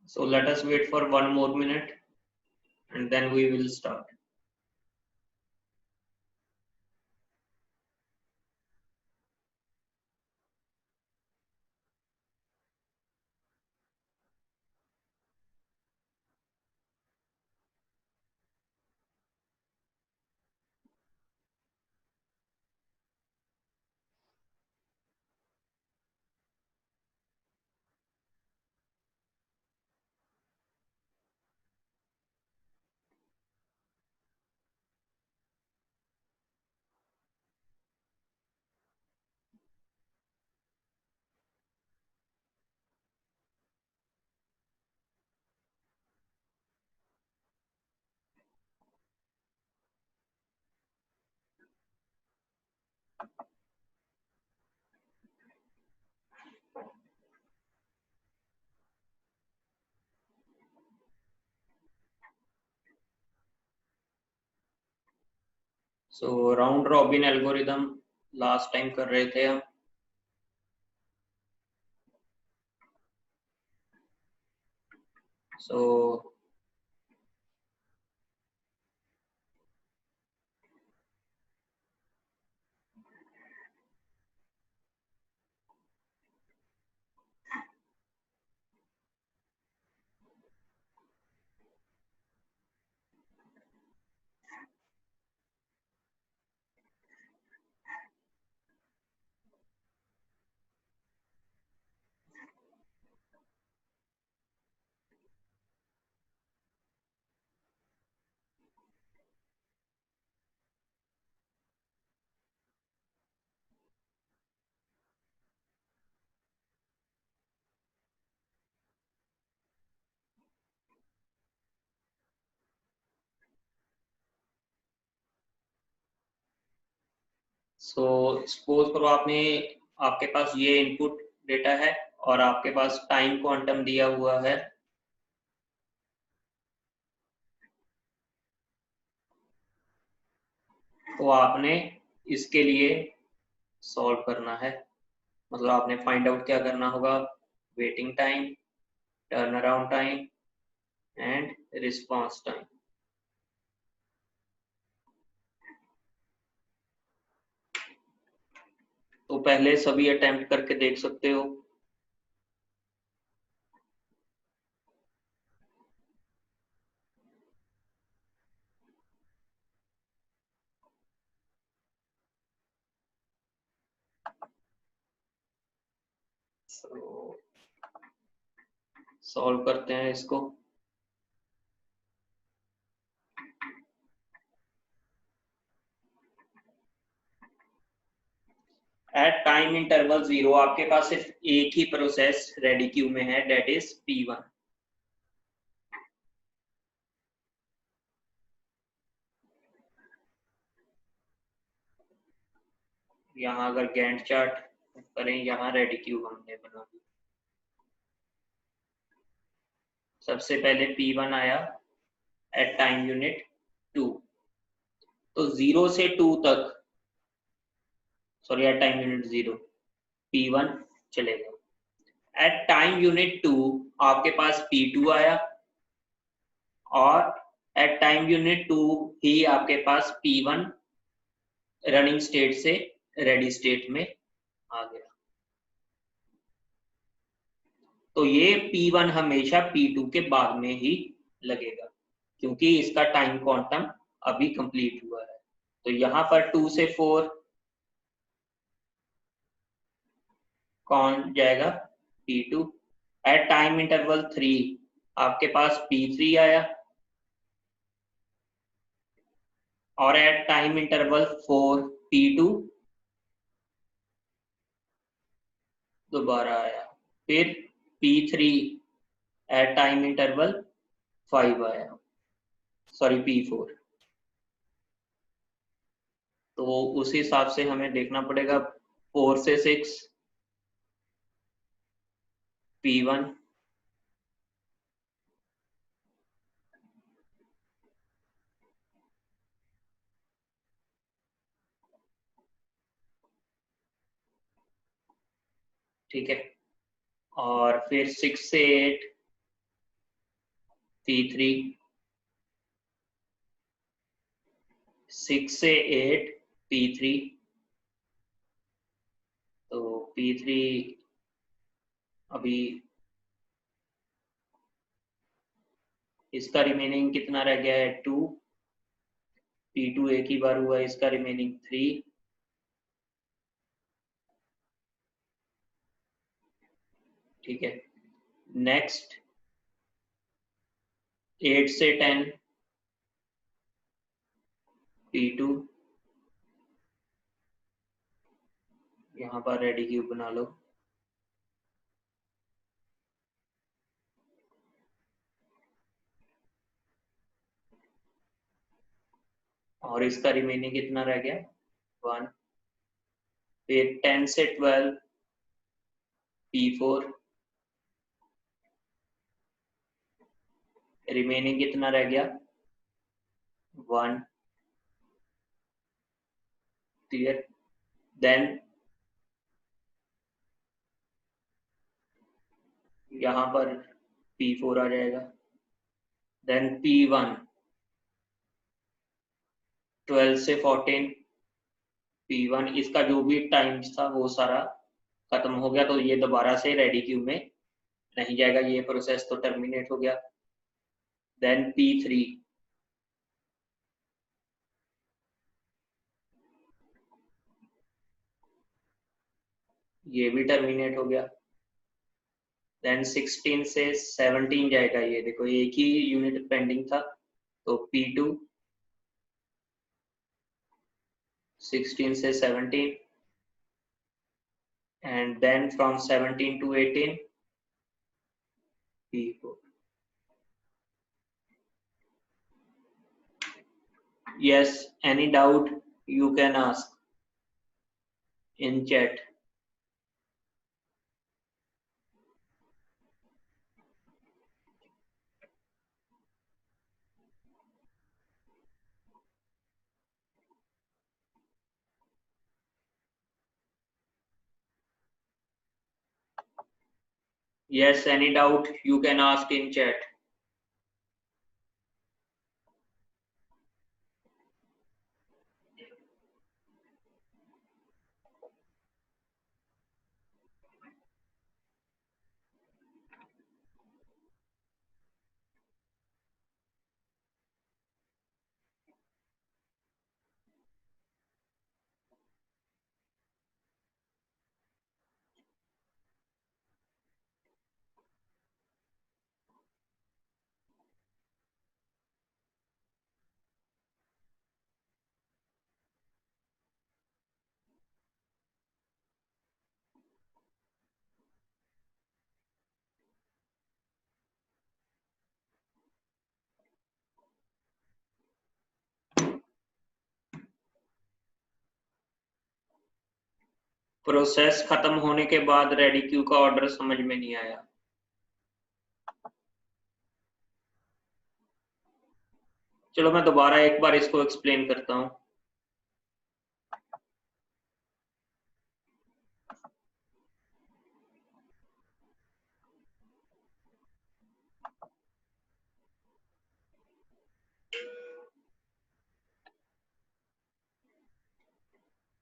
So let us wait for 1 more minute and then we will start. So round robin algorithm last time कर रहे थे हम. So suppose करो आपके पास ये इनपुट डेटा है और आपके पास टाइम क्वांटम दिया हुआ है. तो आपने इसके लिए सॉल्व करना है. मतलब आपने फाइंड आउट क्या करना होगा? Waiting time, turn around time and response time. तो पहले सभी अटेम्प्ट करके देख सकते हो. सॉल्व करते हैं इसको. एट टाइम इंटरवल 0 आपके पास सिर्फ एक ही प्रोसेस रेडी क्यू में है, दैट इज P1. यहाँ अगर गैंट चार्ट करें, यहाँ रेडी क्यू हमने बना दी. सबसे पहले P1 आया एट टाइम यूनिट 2. तो 0 से 2 तक, sorry at time unit 0 P1 चलेगा. एट टाइम यूनिट 2 आपके पास P2 आया और एट टाइम यूनिट 2 ही आपके पास P1 रनिंग स्टेट से रेडी स्टेट में आ गया. तो ये P1 हमेशा P2 के बाद में ही लगेगा क्योंकि इसका टाइम क्वांटम अभी कंप्लीट हुआ है. तो यहाँ पर 2 से 4 कौन जाएगा? P2. एट टाइम इंटरवल 3 आपके पास P3 आया और एट टाइम इंटरवल 4 P2 दोबारा आया. फिर P3 एट टाइम इंटरवल 5 आया, सॉरी P4. तो उस हिसाब से हमें देखना पड़ेगा. 4 से 6 P1, ठीक है. और फिर 6 से 8 P3, 6 से 8 P3, तो P3 अभी इसका रिमेनिंग कितना रह गया है 2, P2 एक ही बार हुआ, इसका रिमेनिंग 3, ठीक है। नेक्स्ट 8 से 10 P2, यहाँ पर रेडी क्यूब बना लो, और इसका रिमेनिंग कितना रह गया 1। फिर 10 से 12 P4, रिमेनिंग कितना रह गया 1, क्लियर। देन यहाँ पर P4 आ जाएगा, देन P1 12 से 14 P1, इसका जो भी टाइम्स था वो सारा खत्म हो गया, तो ये दोबारा से रेडी क्यू में नहीं जाएगा, ये प्रोसेस तो टर्मिनेट हो गया। देन P3, ये भी टर्मिनेट हो गया। देन 16 से 17 जाएगा, ये देखो एक ही यूनिट पेंडिंग था, तो P2 16 से 17, and then from 17 to 18 P4. Yes, any doubt you can ask in chat. Yes, any doubt you can ask in chat. Process खत्म होने के बाद रेडी क्यू का ऑर्डर समझ में नहीं आया। चलो मैं दोबारा एक बार इसको एक्सप्लेन करता हूँ।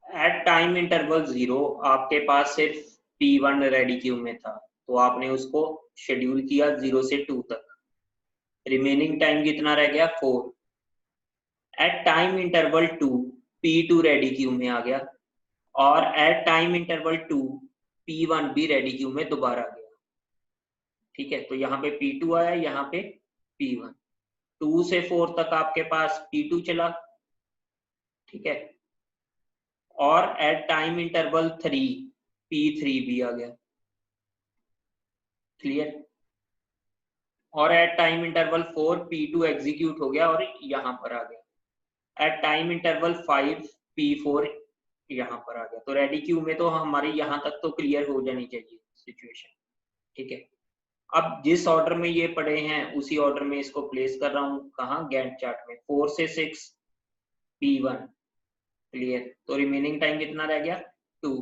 एट टाइम इंटरवल 0 आपके पास सिर्फ P1 रेडी क्यू में था, तो आपने उसको शेड्यूल किया 0 से 2 तक, रिमेनिंग टाइम कितना रह गया 4। At time interval 2 P2 ready queue में आ गया, और एट टाइम इंटरवल 2 P1 भी रेडी क्यू में दोबारा गया, ठीक है। तो यहाँ पे P2 आया, यहाँ पे P1, 2 से 4 तक आपके पास P2 चला, ठीक है, और एट टाइम इंटरवल 3 P3 भी आ गया, क्लियर। और eight time interval 4 P2 execute हो गया और यहाँ पर आ गया। एट टाइम इंटरवल 5 P4 यहाँ पर आ गया। तो रेडी क्यू में तो हमारी यहाँ तक तो क्लियर हो जानी चाहिए सिचुएशन, ठीक है। अब जिस ऑर्डर में ये पड़े हैं उसी ऑर्डर में इसको प्लेस कर रहा हूँ, कहाँ, गैंट चार्ट में। 4 से 6 P1, क्लियर। तो रिमेनिंग टाइम कितना रह गया 2,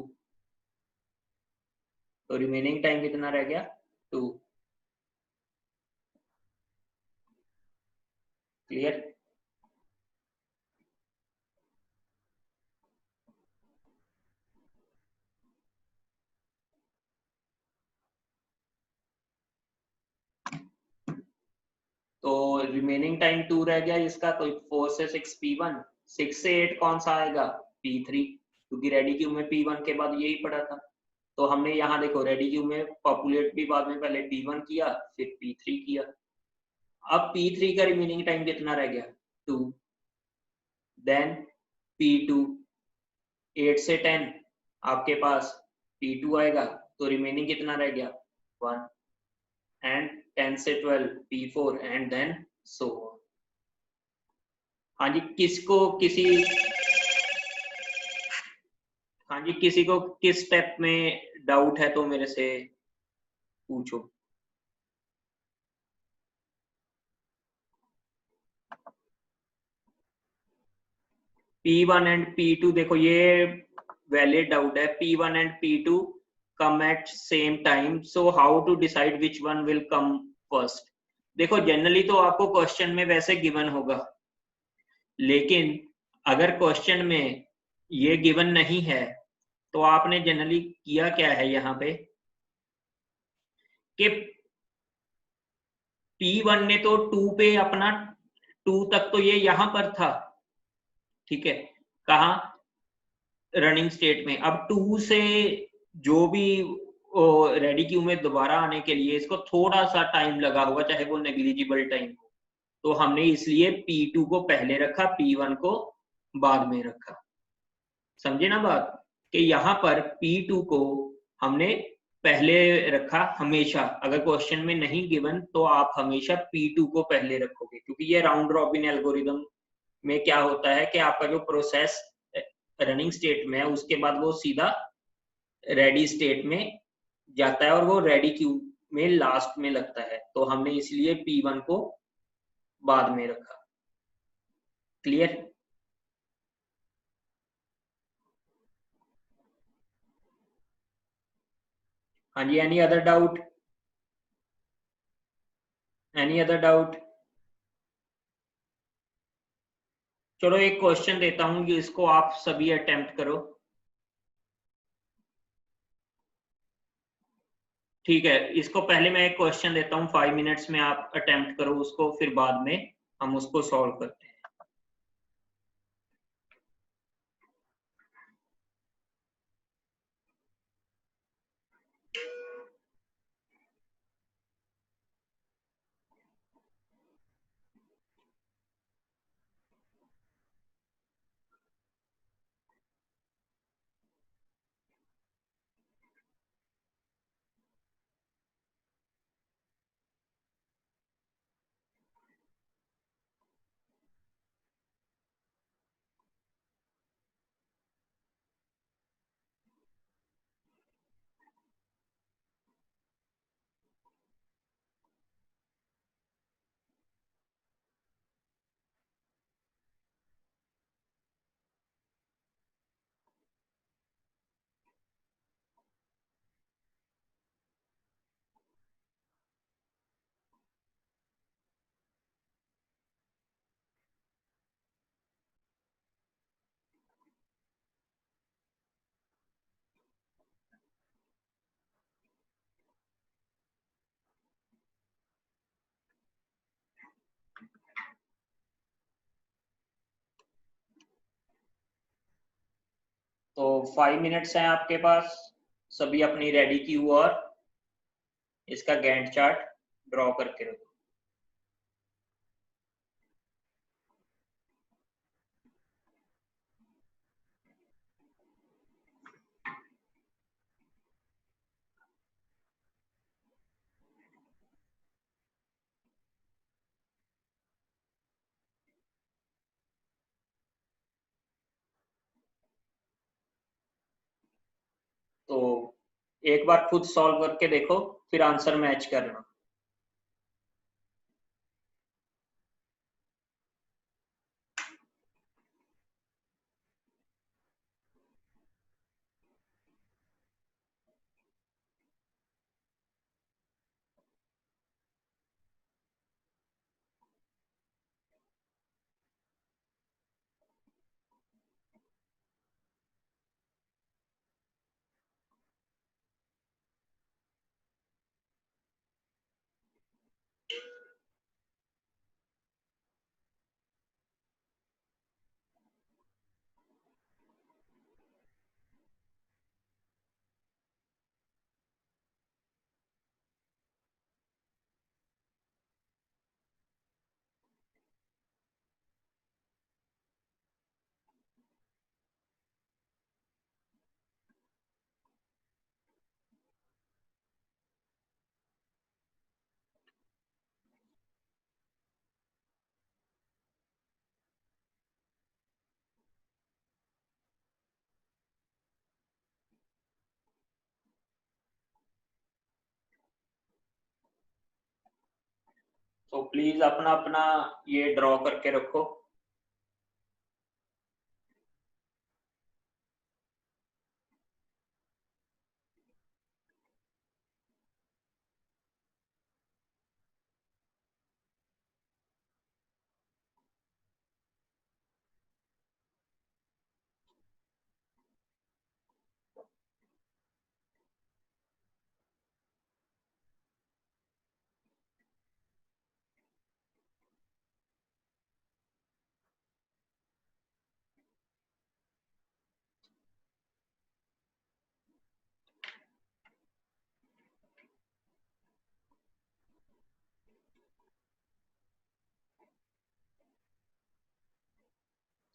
तो रिमेनिंग टाइम कितना रह गया 2। क्लियर? तो रिमेनिंग टाइम 2 रह गया इसका, तो 4 से 6 P1, 6 से 8 कौन सा आएगा? P3, क्योंकि रेडी क्यू में P1 के बाद यही पड़ा था। तो हमने यहाँ देखो रेडी क्यू में पॉपुलेट भी बाद में पहले P1 किया फिर P3 किया। अब P3 का रिमेनिंग टाइम कितना रह गया? 2। देन P2, 8 से 10 आपके पास P2 आएगा, तो रिमेनिंग कितना रह गया? 1। एंड 10 से 12 P4 एंड देन सो। हाँ जी, किसको किसी हाँ जी, किसी को किस स्टेप में डाउट है तो मेरे से पूछो। P1 एंड P2 देखो ये वैलिड डाउट है। P1 and P2 come at same time, so how to decide which one will come first? देखो जनरली तो आपको क्वेश्चन में वैसे गिवन होगा, लेकिन अगर क्वेश्चन में ये गिवन नहीं है तो आपने जनरली किया क्या है यहाँ पे कि P1 ने तो 2 पे अपना 2 तक तो ये यहाँ पर था, ठीक है, कहा रनिंग स्टेट में। अब 2 से जो भी रेडी क्यू में दोबारा आने के लिए इसको थोड़ा सा टाइम लगा होगा, चाहे वो नेग्लिजिबल टाइम हो, तो हमने इसलिए P2 को पहले रखा, P1 को बाद में रखा। समझे ना बात? कि यहाँ पर P2 को हमने पहले रखा। हमेशा अगर क्वेश्चन में नहीं गिवन तो आप हमेशा P2 को पहले रखोगे, क्योंकि ये राउंड रॉबिन एल्गोरिदम में क्या होता है कि आपका जो प्रोसेस रनिंग स्टेट में है उसके बाद वो सीधा रेडी स्टेट में जाता है और वो रेडी क्यू में लास्ट में लगता है, तो हमने इसलिए P1 को बाद में रखा। क्लियर? हाँ जी, any other doubt? Any other doubt? चलो एक क्वेश्चन देता हूं, इसको आप सभी अटेम्प्ट करो। ठीक है, इसको पहले मैं एक क्वेश्चन देता हूं, 5 मिनट्स में आप अटेम्प्ट करो उसको, फिर बाद में हम उसको सॉल्व करते हैं। तो 5 मिनट्स हैं आपके पास, सभी अपनी रेडी क्यू और इसका गैंट चार्ट ड्रॉ करके रखो। तो एक बार खुद सॉल्व करके देखो, फिर आंसर मैच करना। तो प्लीज अपना अपना ये ड्रॉ करके रखो।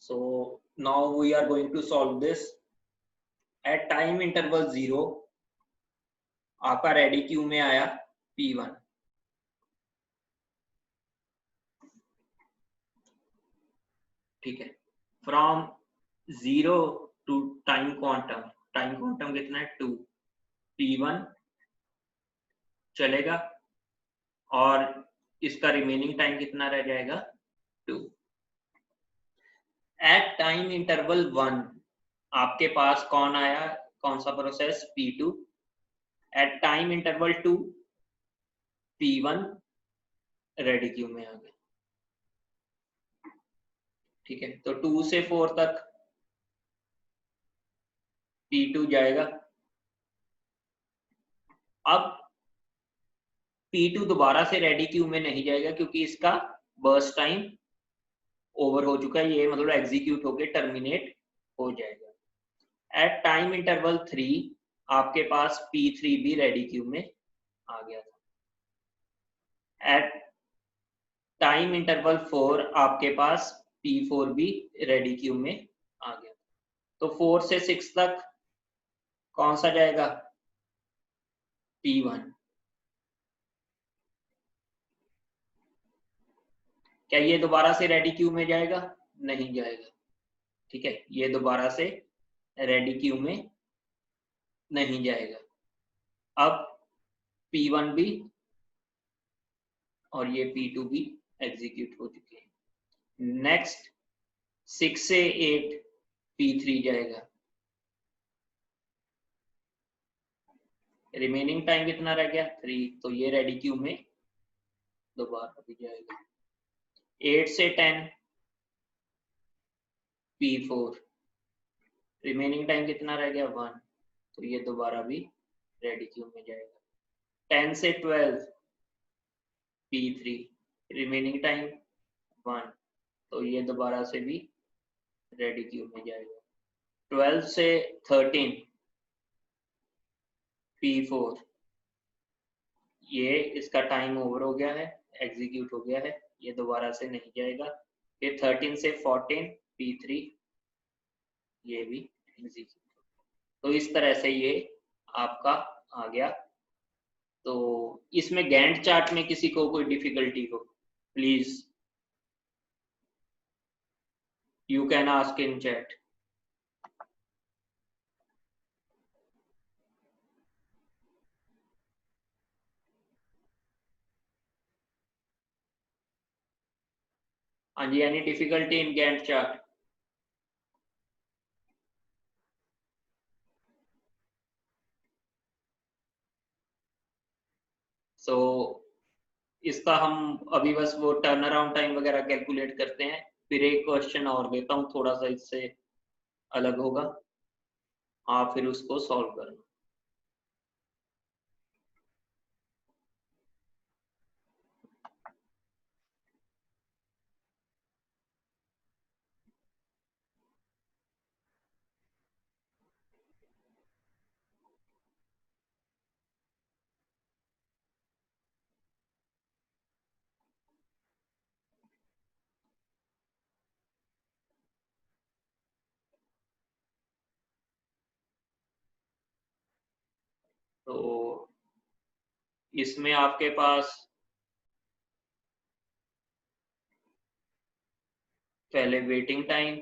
So now we are going to solve this at time interval 0। आपका रेडी क्यू में आया P1, ठीक है। फ्रॉम 0 टू टाइम क्वांटम कितना है 2, P1 चलेगा और इसका रिमेनिंग टाइम कितना रह जाएगा 2। एट टाइम इंटरवल 1 आपके पास कौन आया, कौन सा process P2। At time interval 2 P1 ready queue में आ गया, ठीक है। तो 2 से 4 तक P2 जाएगा। अब P2 दोबारा से रेडी क्यू में नहीं जाएगा क्योंकि इसका बर्स्ट टाइम ओवर हो चुका है, ये मतलब एग्जीक्यूट होके टर्मिनेट हो जाएगा। एट टाइम इंटरवल 3 आपके पास P3 भी रेडी क्यू में आ गया था। एट टाइम इंटरवल 4 आपके पास P4 भी रेडी क्यू में आ गया। तो 4 से 6 तक कौन सा जाएगा P1। क्या ये दोबारा से रेडी क्यू में जाएगा, नहीं जाएगा, ठीक है। ये दोबारा से रेडी क्यू में नहीं जाएगा। अब P1 भी और ये P2 भी एग्जीक्यूट हो चुके हैं। नेक्स्ट 6 से 8 P3 जाएगा। रिमेनिंग टाइम कितना रह गया 3, तो ये रेडी क्यू में दोबारा भी जाएगा। 8 से 10 P4, रिमेनिंग टाइम कितना रह गया 1, तो ये दोबारा भी रेडी क्यू में जाएगा। 10 से 12 P3, रिमेनिंग टाइम 1, तो ये दोबारा से भी रेडी क्यू में जाएगा। 12 से 13 P4, ये इसका टाइम ओवर हो गया है, एग्जीक्यूट हो गया है, ये दोबारा से नहीं जाएगा। फिर 13 से 14 P3, ये भी एग्जीक्यूट। तो इस तरह से ये आपका आ गया। तो इसमें गैंट चार्ट में किसी को कोई डिफिकल्टी हो, please you can ask in chat. हाँ जी, any difficulty in Gantt chart. सो इसका हम अभी बस वो टर्न अराउंड टाइम वगैरह कैलकुलेट करते हैं, फिर एक क्वेश्चन और देता हूँ थोड़ा सा इससे अलग होगा, आप फिर उसको सॉल्व करना। तो इसमें आपके पास पहले waiting time,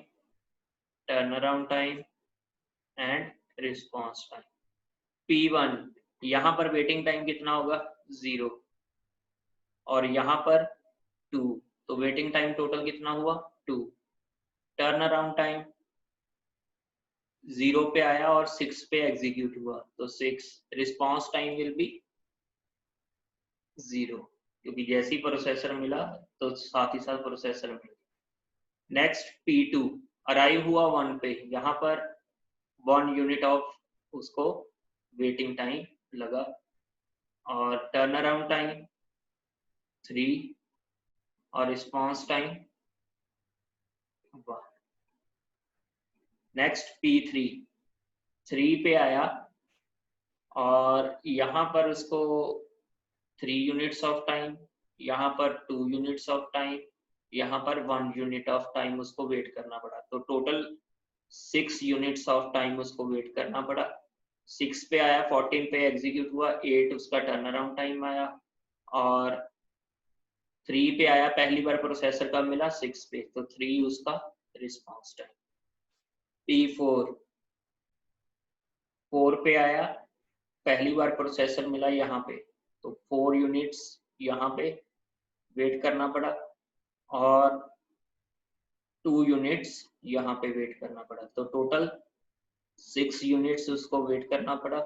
turn around time and response time. P1 यहाँ पर वेटिंग टाइम कितना होगा 0, और यहाँ पर 2, तो वेटिंग टाइम टोटल कितना हुआ 2। टर्न अराउंड टाइम 0 पे आया और 6 पे एग्जीक्यूट हुआ, तो 6। रिस्पॉन्स टाइम विल बी 0, क्योंकि जैसे ही प्रोसेसर मिला तो साथ ही साथ प्रोसेसर मिल गया। नेक्स्ट P2 अराइव हुआ 1 पे, यहाँ पर 1 यूनिट ऑफ उसको वेटिंग टाइम लगा, और टर्न अराउंड टाइम 3 और रिस्पॉन्स टाइम 1। नेक्स्ट P3 3 पे आया और यहाँ पर उसको 3 यूनिट्स ऑफ टाइम, यहाँ पर 2 यूनिट्स ऑफ टाइम, यहाँ पर 1 यूनिट ऑफ टाइम उसको वेट करना पड़ा, तो टोटल 6 यूनिट्स ऑफ टाइम उसको वेट करना पड़ा। 6 पे आया, 14 पे एग्जीक्यूट हुआ, 8 उसका टर्न अराउंड टाइम आया, और 3 पे आया, पहली बार प्रोसेसर का मिला 6 पे, तो 3 उसका रिस्पॉन्स टाइम। P4 4 पे आया, पहली बार प्रोसेसर मिला यहाँ पे, तो 4 यूनिट्स यहाँ पे वेट करना पड़ा, और 2 यूनिट्स यहाँ पे वेट करना पड़ा, तो टोटल 6 यूनिट्स उसको वेट करना पड़ा।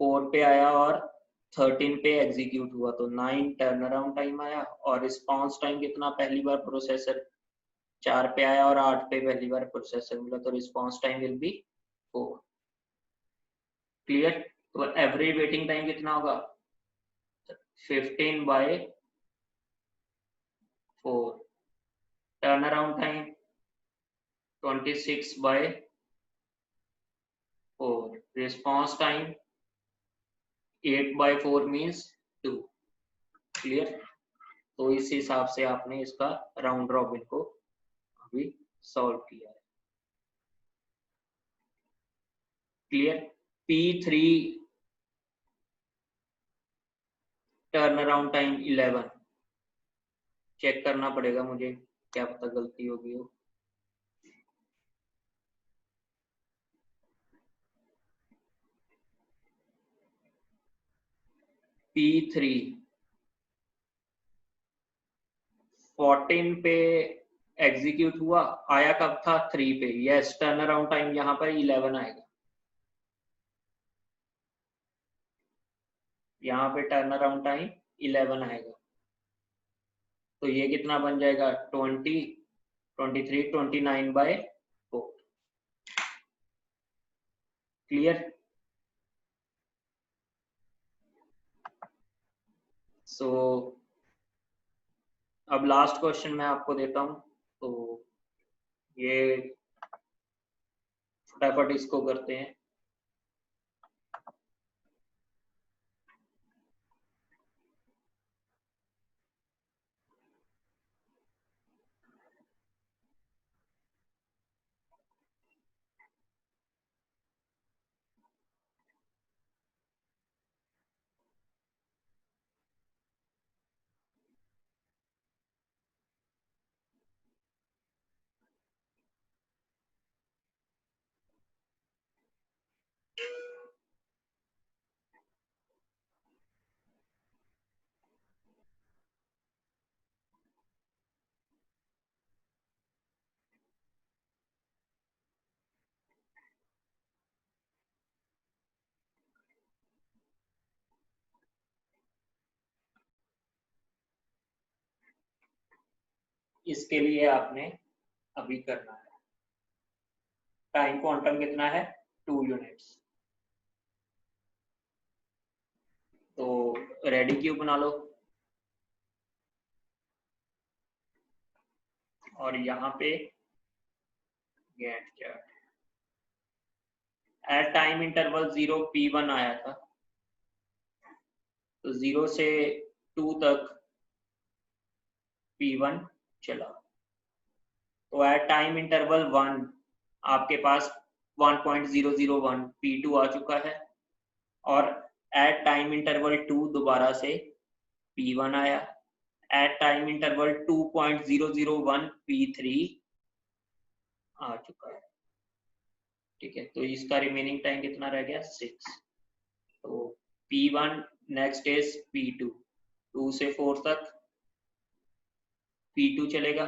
4 पे आया और 13 पे एग्जीक्यूट हुआ, तो 9 टर्न अराउंड टाइम आया, और रिस्पॉन्स टाइम कितना, पहली बार प्रोसेसर 4 पे आया और 8 पे पहली बार प्रोसेसर मिला, तो response time will be 4। Clear? तो एवरेज वेटिंग टाइम कितना होगा 15/4। Turn around time 26/4। Response time 8/4 means 2। Clear? तो इस हिसाब से आपने इसका राउंड रॉबिन को अभी सॉल्व किया है। Clear? P3 turn around time 11। Check करना पड़ेगा मुझे, क्या पता गलती होगी हो। P3 14 पे एग्जीक्यूट हुआ, आया कब था 3 पे, यस टर्न अराउंड टाइम यहाँ पर 11 आएगा, यहाँ पे टर्न अराउंड टाइम 11 आएगा, तो ये कितना बन जाएगा 20, 23, 29/4। क्लियर? सो अब लास्ट क्वेश्चन मैं आपको देता हूं, तो ये फटाफट इसको करते हैं। इसके लिए आपने अभी करना है, टाइम क्वांटम कितना है 2 यूनिट्स, तो रेडी क्यू बना लो, और यहाँ पे Gantt chart at time interval 0 P1 आया था, तो 0 से 2 तक P1 चला, तो एट टाइम इंटरवल 1 आपके पास 1.001 P2 आ चुका है, और एट टाइम इंटरवल 2 दोबारा से P1 आया, एट टाइम इंटरवल 2.001 P3 आ चुका है। ठीक है, तो इसका रिमेनिंग टाइम कितना रह गया 6। तो P1 नेक्स्ट इज P2, 2 से 4 तक P2 चलेगा।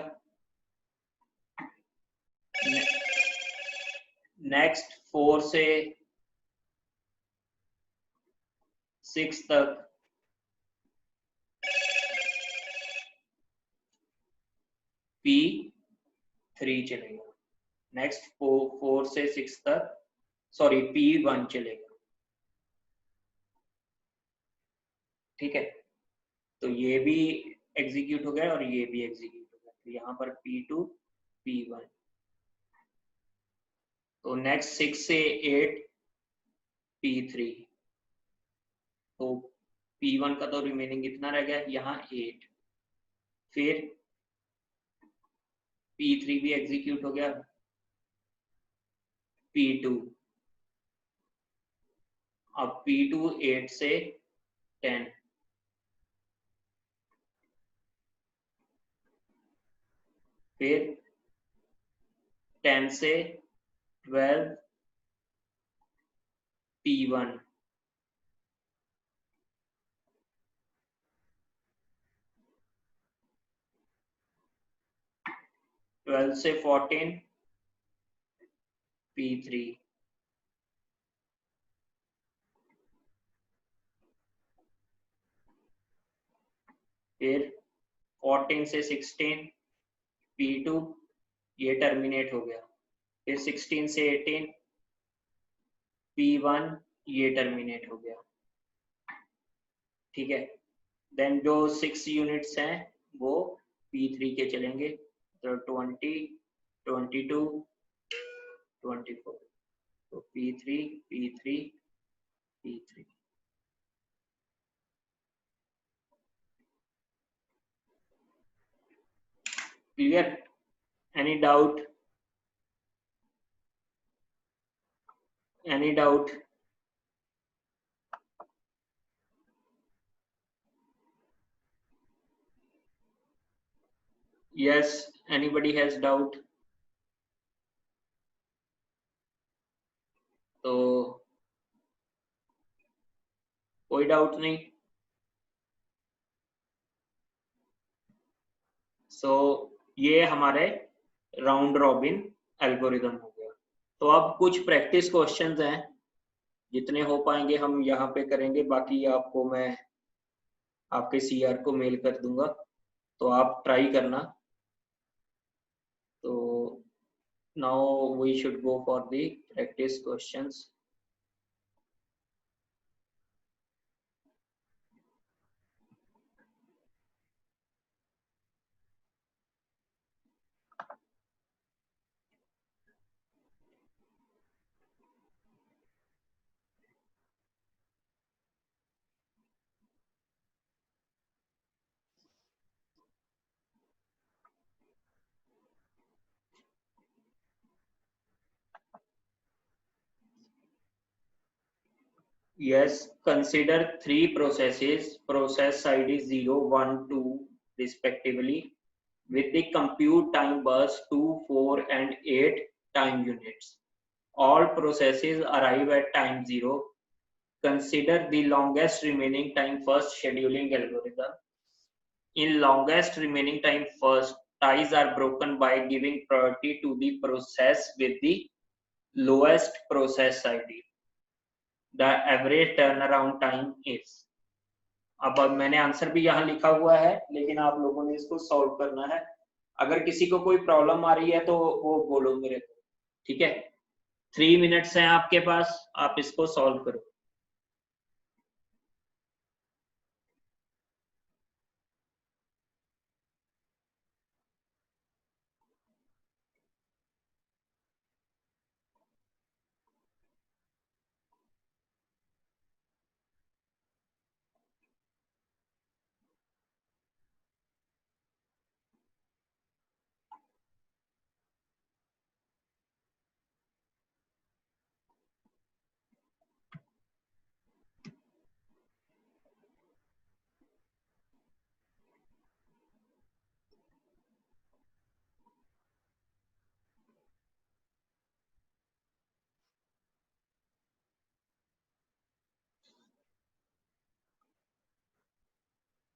नेक्स्ट 4 से 6 तक P3 चलेगा। नेक्स्ट 4 से 6 तक सॉरी P1 चलेगा। ठीक है, तो ये भी एग्जीक्यूट हो गया और ये भी एग्जीक्यूट हो गया, तो यहाँ पर P2 P1। तो नेक्स्ट 6 से 8 P3, तो P1 का तो रिमेनिंग इतना रह गया यहाँ 8। फिर P3 भी एग्जीक्यूट हो गया, P2, अब P2 8 से 10, फिर 10 से 12 P1, ट्वेल्व से 14 P3, फिर 14 से 16 P2, ये टर्मिनेट हो गया। फिर 16 से 18 P1, ये टर्मिनेट हो गया। ठीक है, देन जो 6 यूनिट्स हैं वो P3 के चलेंगे, तो 20, 22, 24, तो P3 P3 P3। Clear? Any doubt? Any doubt? yes, anybody has doubt? तो कोई डाउट नहीं। सो ये हमारे राउंड रॉबिन एल्गोरिदम हो गया। तो अब कुछ प्रैक्टिस क्वेश्चंस हैं, जितने हो पाएंगे हम यहाँ पे करेंगे, बाकी आपको मैं आपके सीआर को मेल कर दूंगा, तो आप ट्राई करना। तो now we should go for the practice questions. Yes, consider three processes, process ID 0, 1, 2 respectively, with the compute time bus 2, 4 and 8 time units. All processes arrive at time 0. Consider the longest remaining time first scheduling algorithm. In longest remaining time first, ties are broken by giving priority to the process with the lowest process ID. The average turnaround time is. अब मैंने answer भी यहाँ लिखा हुआ है, लेकिन आप लोगों ने इसको सॉल्व करना है। अगर किसी को कोई प्रॉब्लम आ रही है तो वो बोलो मेरे को, ठीक है? 3 मिनट्स हैं आपके पास, आप इसको सॉल्व करो।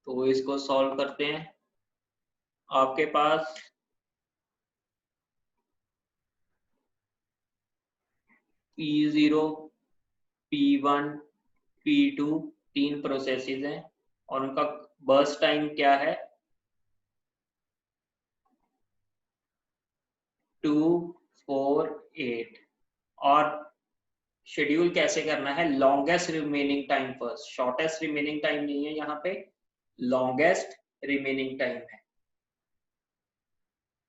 तो इसको सॉल्व करते हैं। आपके पास P0, P1, P2 तीन प्रोसेसेस हैं और उनका बर्स्ट टाइम क्या है 248। और शेड्यूल कैसे करना है, longest remaining time first, shortest remaining time नहीं है यहाँ पे, लॉन्गेस्ट रिमेनिंग टाइम है।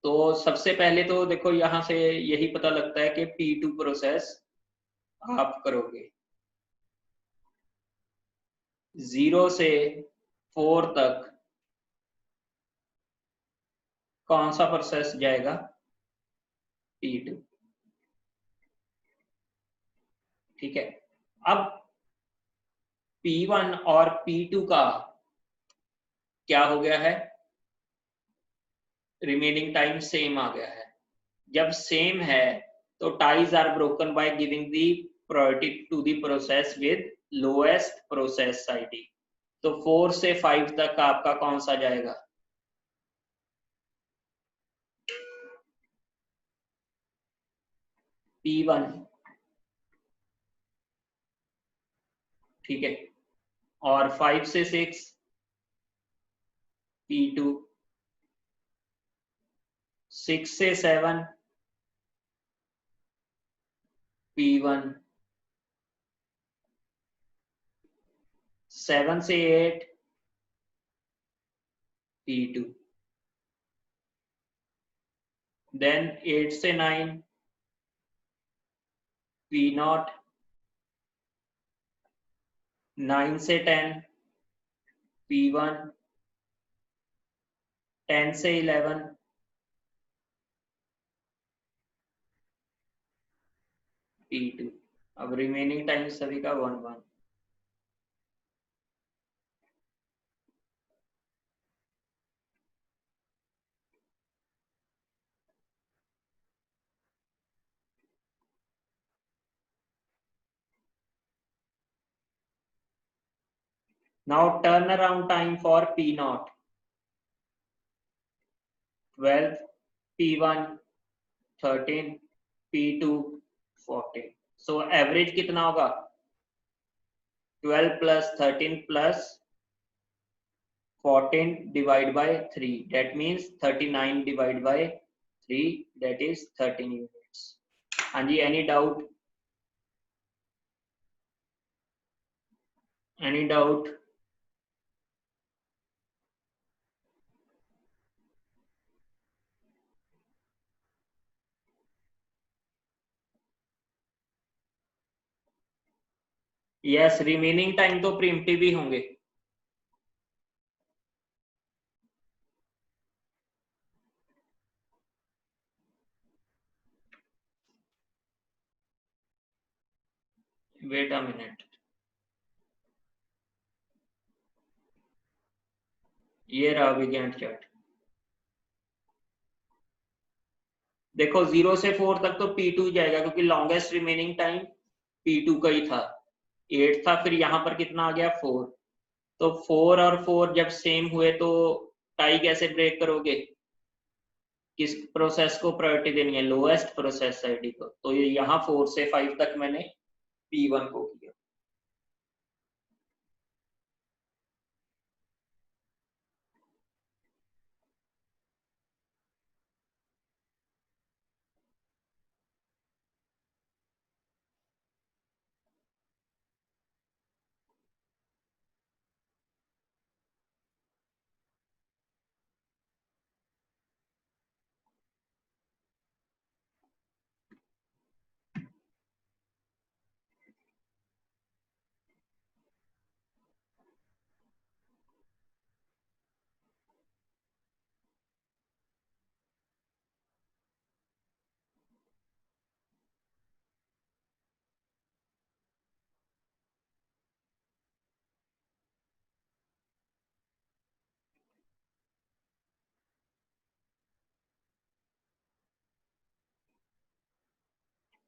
तो सबसे पहले तो देखो यहाँ से यही पता लगता है कि P2 प्रोसेस आप करोगे 0 से 4 तक, कौन सा प्रोसेस जाएगा P2। ठीक है, अब P1 और P2 का क्या हो गया है, रिमेनिंग टाइम सेम आ गया है। जब सेम है तो ties are broken by giving the priority to the process with lowest process ID. तो 4 से 5 तक आपका कौन सा जाएगा, P1। ठीक है, और 5 से 6 P2, 6 से 7 P1, 7 से 8 P2, देन 8 से 9 P0, 9 से 10 P1, 10 से 11 P2। अब रिमेनिंग टाइम सभी का 1 1। Now turnaround time for P0, 12, P1, 13, P2, 14। So average कितना होगा 12 plus 13 plus 14 divided by 3, that means 39 divided by 3, that is 13 units। हाँ जी, any doubt, any doubt? Yes, remaining time तो प्रीम्प्टिव ही होंगे। Wait a minute, ये रहा विगेंट chart. देखो 0 से 4 तक तो P2 जाएगा क्योंकि लॉन्गेस्ट रिमेनिंग टाइम P2 का ही था, 8 था, फिर यहाँ पर कितना आ गया 4। तो 4 और 4 जब सेम हुए तो टाई कैसे ब्रेक करोगे, किस प्रोसेस को प्रायोरिटी देनी है, लोएस्ट प्रोसेस आईडी को। तो ये यहाँ 4 से 5 तक मैंने P1 को किया।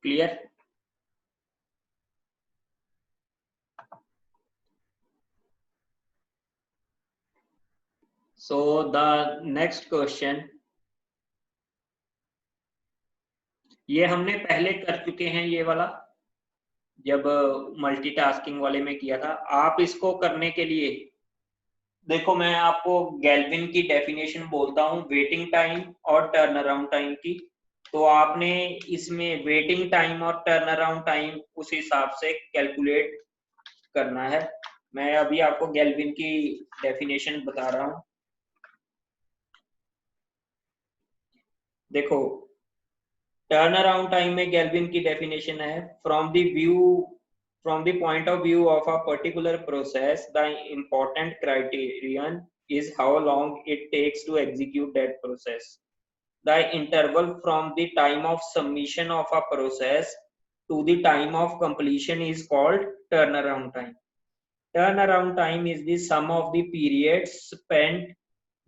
Clear, so the next question, ये हमने पहले कर चुके हैं ये वाला, जब मल्टीटास्किंग वाले में किया था। आप इसको करने के लिए देखो, मैं आपको गैल्विन की डेफिनेशन बोलता हूँ, वेटिंग टाइम और टर्न अराउंड टाइम की। तो आपने इसमें वेटिंग टाइम और टर्न अराउंड टाइम उस हिसाब से कैलकुलेट करना है। मैं अभी आपको गैल्विन की डेफिनेशन बता रहा हूँ। देखो, टर्न अराउंड टाइम में गैल्विन की डेफिनेशन है, from the point of view of a particular process, the important criterion is how long it takes to execute that process. The interval from the time of submission of a process to the time of completion is called turnaround time. Turnaround time is the sum of the periods spent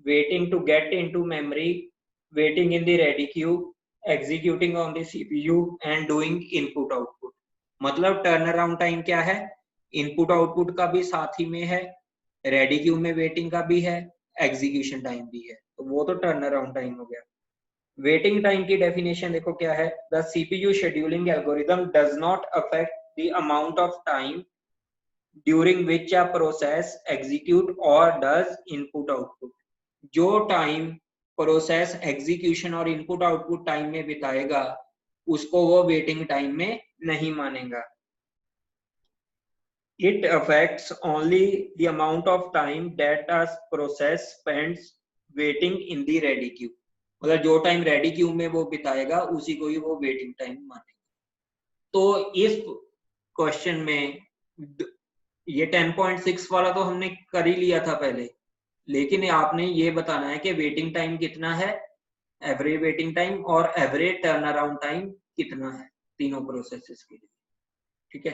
waiting to get into memory, waiting in the ready queue, executing on the CPU and doing input output. मतलब turn around time क्या है, input output का भी साथ ही में है, ready queue में waiting का भी है, एग्जीक्यूशन टाइम भी है, तो वो तो टर्न अराउंड टाइम हो गया। वेटिंग टाइम की डेफिनेशन देखो क्या है, the CPU scheduling algorithm does not affect the amount of time during which a process execute और डज इनपुट आउटपुट। जो टाइम प्रोसेस एग्जीक्यूशन और इनपुट आउटपुट टाइम में बिताएगा उसको वो वेटिंग टाइम में नहीं मानेगा। It affects only the amount of time that a process spends waiting in the ready queue। मतलब जो टाइम रेडी क्यू में वो बिताएगा उसी को ही वो वेटिंग टाइम मानेगा। तो इस क्वेश्चन में ये 10.6 वाला तो हमने कर ही लिया था पहले, लेकिन आपने ये बताना है कि वेटिंग टाइम कितना है, एवरेज वेटिंग टाइम और एवरेज टर्न अराउंड टाइम कितना है तीनों प्रोसेसेस के लिए। ठीक है।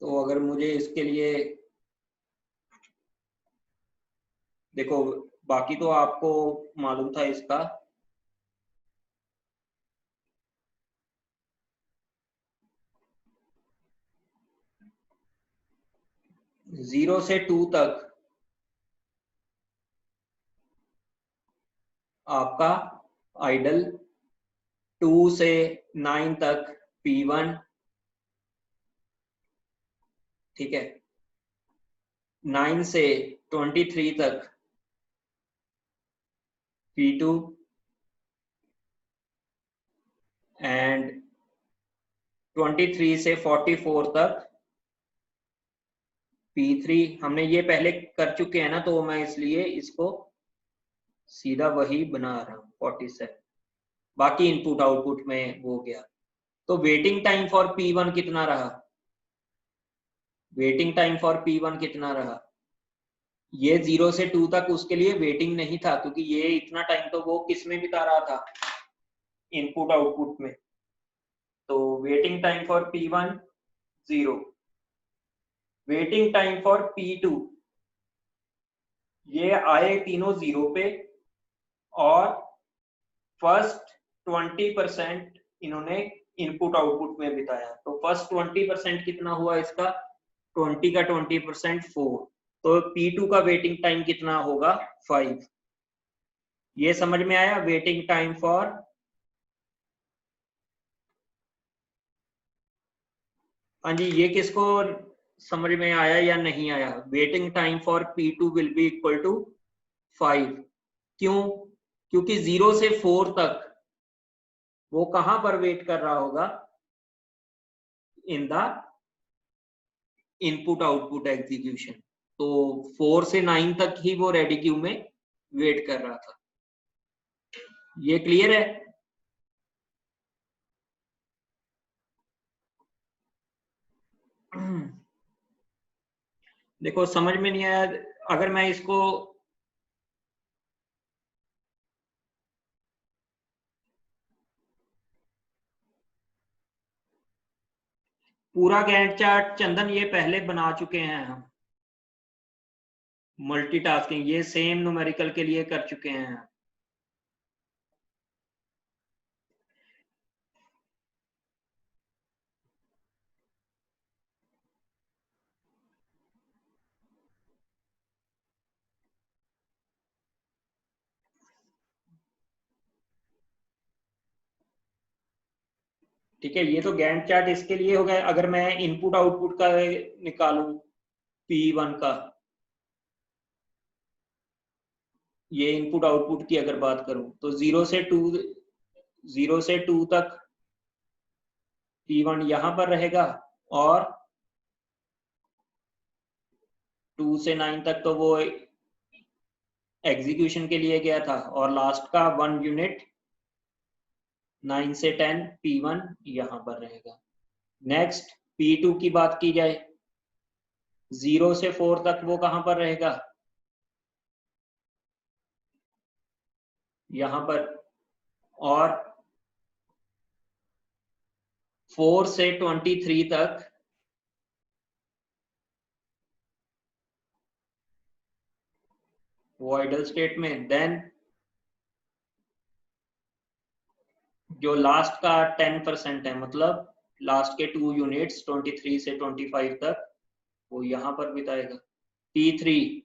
तो अगर मुझे इसके लिए देखो, बाकी तो आपको मालूम था इसका, जीरो से 2 तक आपका आइडल, 2 से 9 तक P1, ठीक है, 9 से 23 तक P2 एंड 23 से 44 तक P3। हमने ये पहले कर चुके हैं ना, तो मैं इसलिए इसको सीधा वही बना रहा हूँ 47। बाकी इनपुट आउटपुट में वो गया। तो वेटिंग टाइम फॉर P1 कितना रहा, वेटिंग टाइम फॉर P1 कितना रहा, ये 0 से 2 तक उसके लिए वेटिंग नहीं था, क्योंकि ये इतना टाइम तो वो किस में बिता रहा था, इनपुट आउटपुट में। तो waiting time for P1 0, waiting time for P2 ये आए तीनों 0 पे, और फर्स्ट 20% इन्होंने इनपुट आउटपुट में बिताया। तो फर्स्ट 20% कितना हुआ इसका, 20 का 20% 4, तो P2 का वेटिंग टाइम कितना होगा 5। ये समझ में आया वेटिंग टाइम फॉर, हाँ जी, ये किसको समझ में आया या नहीं आया, waiting time for P2 will be equal to 5। क्यों, क्योंकि 0 से 4 तक वो कहां पर वेट कर रहा होगा, in the input output execution. तो 4 से 9 तक ही वो रेडी क्यू में वेट कर रहा था। ये क्लियर है। देखो समझ में नहीं आया, अगर मैं इसको पूरा गैंट चार्ट, चंदन ये पहले बना चुके हैं हम, मल्टीटास्किंग ये सेम न्यूमेरिकल के लिए कर चुके हैं। ठीक है, ये तो गैंट चार्ट इसके लिए हो गया। अगर मैं इनपुट आउटपुट का निकालूं P1 का, ये इनपुट आउटपुट की अगर बात करूं तो 0 से 2 तक P1 यहां पर रहेगा, और 2 से 9 तक तो वो एग्जीक्यूशन के लिए गया था, और लास्ट का 1 यूनिट 9 से 10 P1 यहां पर रहेगा। नेक्स्ट P2 की बात की जाए, 0 से 4 तक वो कहां पर रहेगा, यहां पर, और 4 से 23 तक वो आइडल स्टेट में। देन जो लास्ट का 10% है, मतलब लास्ट के 2 यूनिट्स 23 से 25 तक वो यहां पर बिताएगा। P3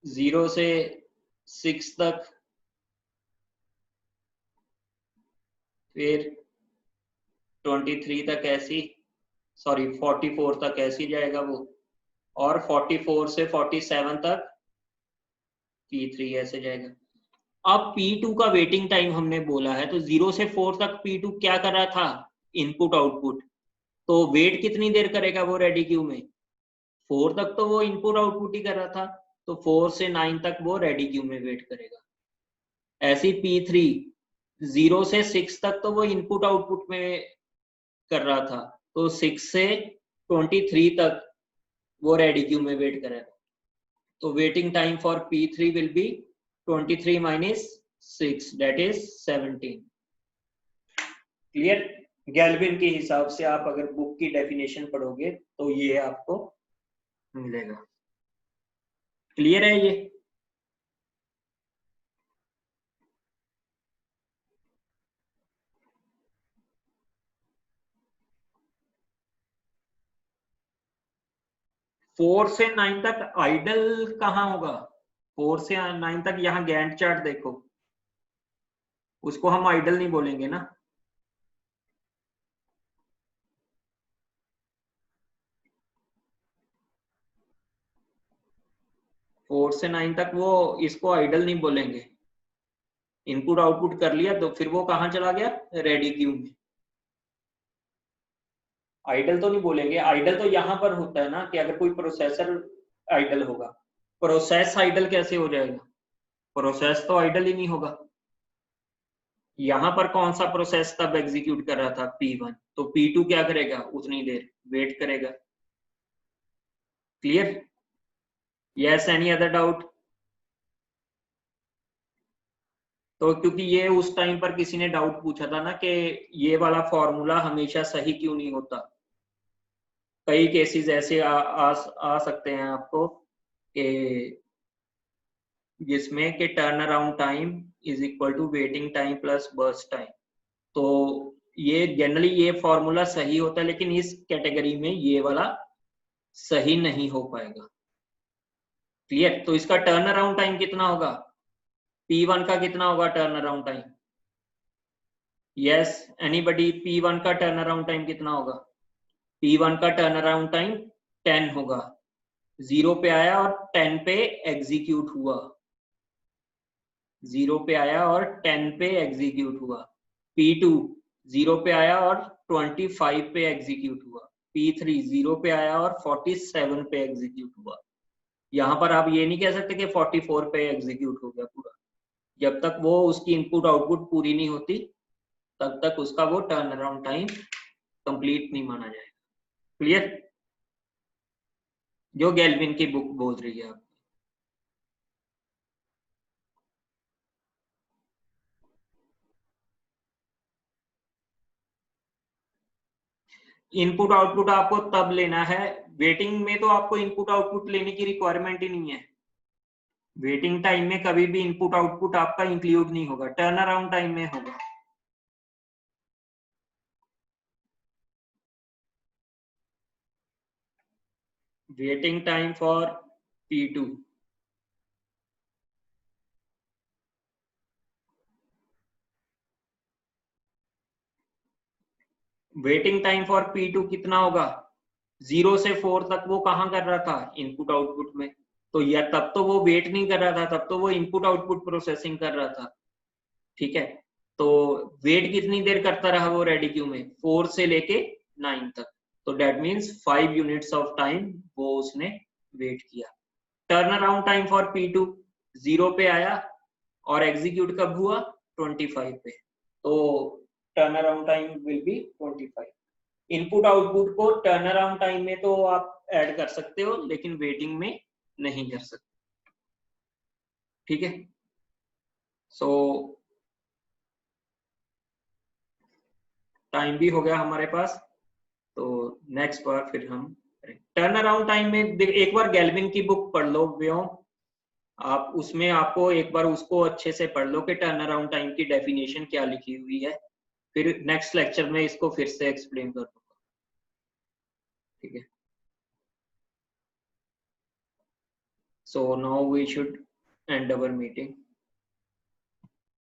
0 से 6 तक, फिर 23 तक ऐसी, सॉरी 44 तक ऐसी जाएगा वो, और 44 से 47 तक P3 ऐसे जाएगा। अब P2 का वेटिंग टाइम हमने बोला है, तो 0 से 4 तक P2 क्या कर रहा था, इनपुट आउटपुट। तो वेट कितनी देर करेगा वो रेडी क्यू में, 4 तक तो वो इनपुट आउटपुट ही कर रहा था, तो 4 से 9 तक वो रेडी क्यू में वेट करेगा। ऐसी P3 0 से 6 तक तो वो इनपुट आउटपुट में कर रहा था, तो 6 से 23 तक वो रेडी क्यू में वेट करेगा। तो waiting time for P3 will be 23 minus 6, that is 17। Clear? Galvin के हिसाब से आप अगर बुक की डेफिनेशन पढ़ोगे तो ये आपको मिलेगा। क्लियर है ये? 4 से 9 तक आइडल कहाँ होगा, 4 से 9 तक यहाँ गैंट चार्ट देखो, उसको हम आइडल नहीं बोलेंगे ना। 4 से 9 तक वो इसको आइडल नहीं बोलेंगे। इनपुट आउटपुट कर लिया तो फिर वो कहाँ चला गया, रेडी क्यू में। आइडल तो नहीं बोलेंगे, आइडल तो यहाँ पर होता है ना कि अगर कोई प्रोसेसर आइडल होगा। प्रोसेस आइडल कैसे हो जाएगा, प्रोसेस तो आइडल ही नहीं होगा। यहाँ पर कौन सा प्रोसेस तब एग्जीक्यूट कर रहा था, P1, तो P2 क्या करेगा, उतनी देर वेट करेगा। Clear? Yes, any other doubt? तो क्योंकि ये उस टाइम पर किसी ने डाउट पूछा था ना कि ये वाला फॉर्मूला हमेशा सही क्यों नहीं होता। कई केसेस ऐसे आ सकते हैं आपको कि जिसमें कि turn around time is equal to waiting time plus burst time. तो ये जनरली ये फॉर्मूला सही होता है, लेकिन इस कैटेगरी में ये वाला सही नहीं हो पाएगा। क्लियर? तो इसका टर्न अराउंड टाइम कितना होगा, P1 का कितना होगा turn around time? Yes, anybody? P1 का टर्न अराउंड टाइम कितना होगा? P1 का टर्न अराउंड टाइम 10 होगा। 0 पे आया और 10 पे एग्जीक्यूट हुआ, 0 पे आया और 10 पे एग्जीक्यूट हुआ। P2 0 पे आया और 25 पे एग्जीक्यूट हुआ। P3 0 पे आया और 47 पे एग्जीक्यूट हुआ। यहाँ पर आप ये नहीं कह सकते कि 44 पे एग्जीक्यूट हो गया पूरा। जब तक वो उसकी इनपुट आउटपुट पूरी नहीं होती तब तक उसका वो टर्न अराउंड टाइम कंप्लीट नहीं माना जाएगा। क्लियर? जो गैल्विन की बुक बोल रही है आप। इनपुट आउटपुट आपको तब लेना है, वेटिंग में तो आपको इनपुट आउटपुट लेने की रिक्वायरमेंट ही नहीं है। वेटिंग टाइम में कभी भी इनपुट आउटपुट आपका इंक्लूड नहीं होगा, टर्न अराउंड टाइम में होगा। Waiting time for P2 waiting time for P2 कितना होगा? 0 से 4 तक वो कहाँ कर रहा था? इनपुट आउटपुट में। तो या तब तो वो वेट नहीं कर रहा था, तब तो वो इनपुट आउटपुट प्रोसेसिंग कर रहा था। ठीक है, तो वेट कितनी देर करता रहा वो रेडी क्यू में? 4 से लेके 9 तक। तो that means 5 units of time वो उसने वेट किया। Turn around time for P2 0 पे आया और एग्जीक्यूट कब हुआ? 25 पे। तो turn around time will be 25। Input output को टर्न अराउंड टाइम में तो आप ऐड कर सकते हो, लेकिन वेटिंग में नहीं कर सकते। ठीक है, सो टाइम भी हो गया हमारे पास। तो नेक्स्ट बार फिर हम टर्न अराउंड टाइम में एक बार गैल्विन की बुक पढ़ लो व्योम, आप उसमें आपको एक बार उसको अच्छे से पढ़ लो कि टर्न अराउंड टाइम की डेफिनेशन क्या लिखी हुई है। फिर नेक्स्ट लेक्चर में इसको फिर से एक्सप्लेन कर दूंगा। ठीक है, so now we should end our meeting.